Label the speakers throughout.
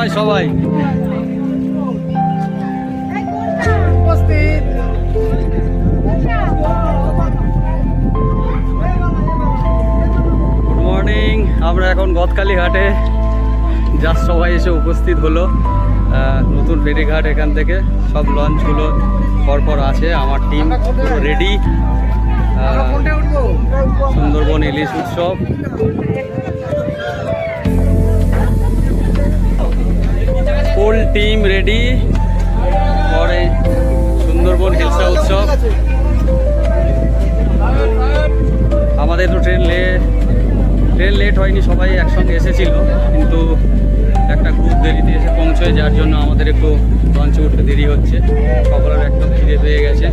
Speaker 1: সবাই সবাই good morning. আমরা এখন গদখালি ঘাটে জাস্ট সবাই এসে উপস্থিত হলো। নতুন ফেরিঘাট, এখান থেকে সব লঞ্চগুলো পরপর আছে। আমার টিম পুরো রেডি। সুন্দরবন ইলিশ উৎসব ফুল টিম রেডি পরে সুন্দরবন হিলসা উৎসব। আমাদের তো ট্রেন লেট হয়নি, সবাই একসঙ্গে এসেছিল, কিন্তু একটা গ্রুপ দেরিতে এসে পৌঁছয়, যার জন্য আমাদের একটু লঞ্চে উঠতে দেরি হচ্ছে। সকলের একদম খিদে পেয়ে গেছে।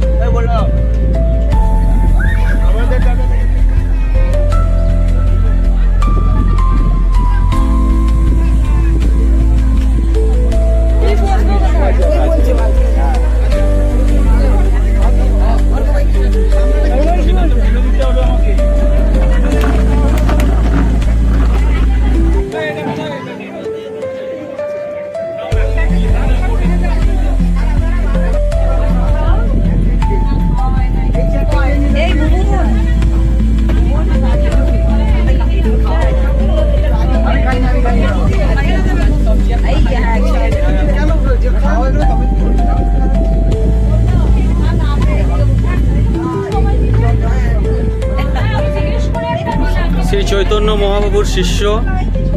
Speaker 1: শ্রী চৈতন্য মহাপ্রভুর শিষ্য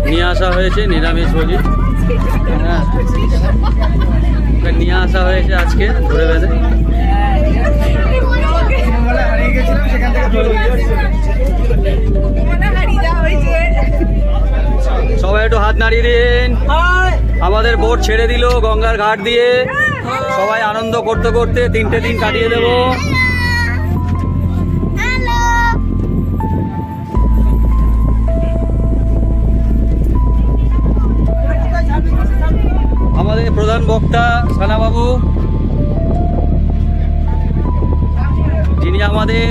Speaker 1: নিয়ে আসা হয়েছে নিরামিষ ভোজি। হ্যাঁ, নিয়ে আসা হয়েছে আজকে ধরে বেঁধে। সবাই একটু হাত নাড়িয়ে দিন। আমাদের বোট ছেড়ে দিল গঙ্গার ঘাট দিয়ে। সবাই আনন্দ করতে করতে 3টে দিন কাটিয়ে দেবো। আমাদের প্রধান বক্তা সানাবাবু, যিনি আমাদের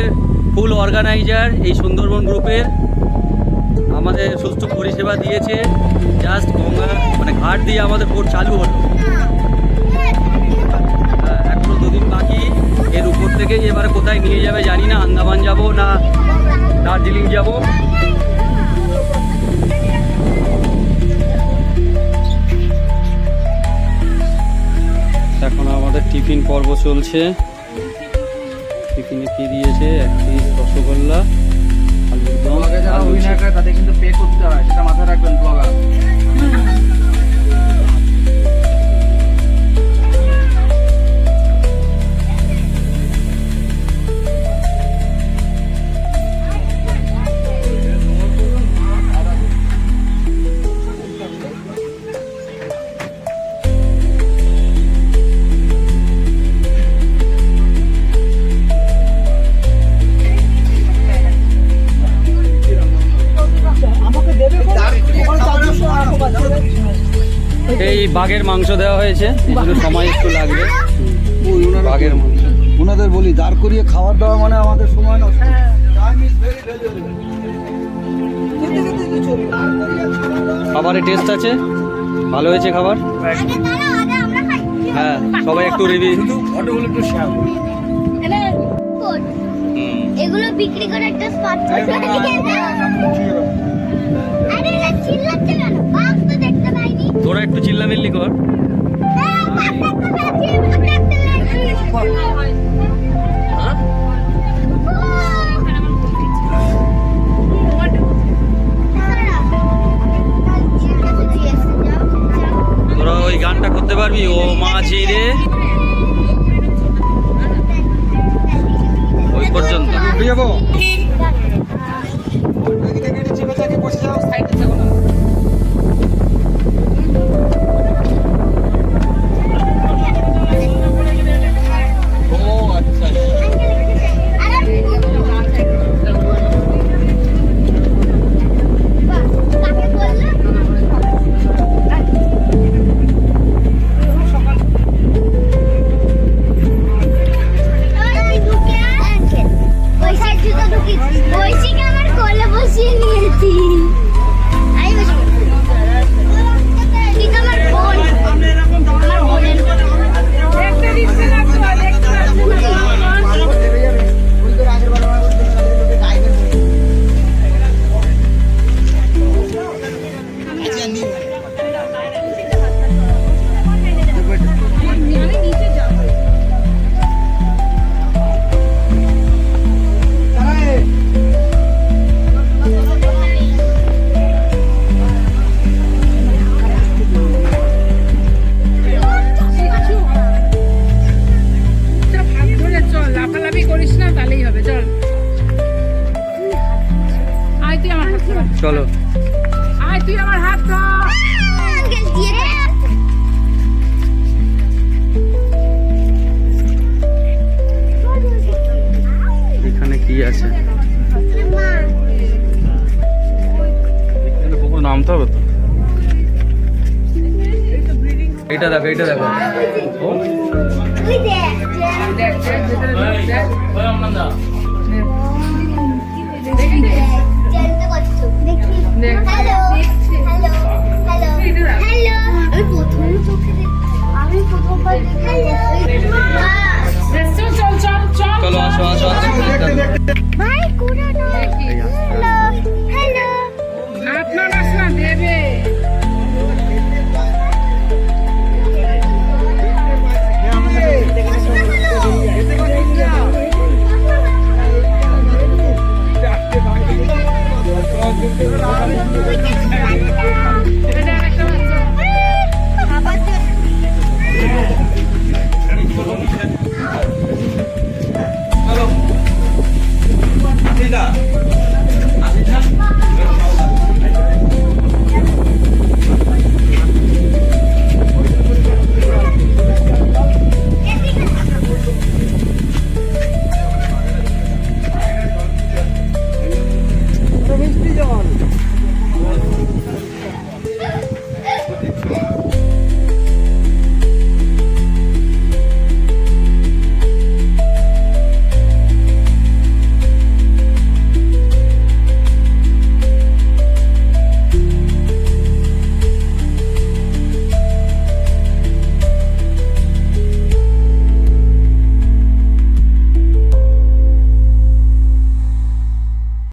Speaker 1: ফুল অর্গানাইজার এই সুন্দরবন গ্রুপের, আমাদের সুস্থ পরিষেবা দিয়েছে। জাস্ট গঙ্গা ঘাট দিয়ে আমাদের বোট চালু হলো। এখনো 2 দিন বাকি। এর উপর থেকে এবারে কোথায় নিয়ে যাবে জানি না, আন্দামান যাব না দার্জিলিং যাব। এখন আমাদের টিফিন পর্ব চলছে। টিফিনে কি দিয়েছে? 1 পিস রসগোল্লা, আলুর দম। তাদের কিন্তু পে করতে হয়, সেটা মাথায় রাখবেন ব্লগার। এই বাঘের মাংস দেওয়া হয়েছে, সময় একটু লাগবে। বাঘের মাংস
Speaker 2: ওনাদের বলি দাঁড় করিয়ে খাবার দাওয়া মানে আমাদের সময় নষ্ট।
Speaker 1: খাবারের টেস্ট আছে, ভালো হয়েছে খাবার। হ্যাঁ, সবাই একটু রিভিউ।
Speaker 3: এগুলো বিক্রি করে একটা স্পট আছে। আরে এটা চিল্লাচ্ছে কেন? বাঘ তো দেখতে পাইনি।
Speaker 1: তোরা একটু চিল্লামিল্লি কর। তোরা ওই গানটা করতে পারবি? ও মাঝি রে, ওই পর্যন্ত যাবো। চলো
Speaker 4: আয় তুই আমার হাত ধর।
Speaker 3: আঙ্কেল দিয়ে দে।
Speaker 1: এখানে কি আছে?
Speaker 3: মা
Speaker 2: পুকুর নামতে হবে তো।
Speaker 1: এটা দেখো, এটা দেখো।
Speaker 3: তুই দে।
Speaker 4: দেখ দেখ ভেতরে দেখ দেখ।
Speaker 3: জানতে পারছো দেখি
Speaker 4: দেখ।
Speaker 3: হ্যালো হ্যালো হ্যালো হ্যালো আমি প্রথম চোখে আমি প্রথমবার হ্যালো
Speaker 4: চল চল চল চল
Speaker 1: চলো আসো আসো আসো।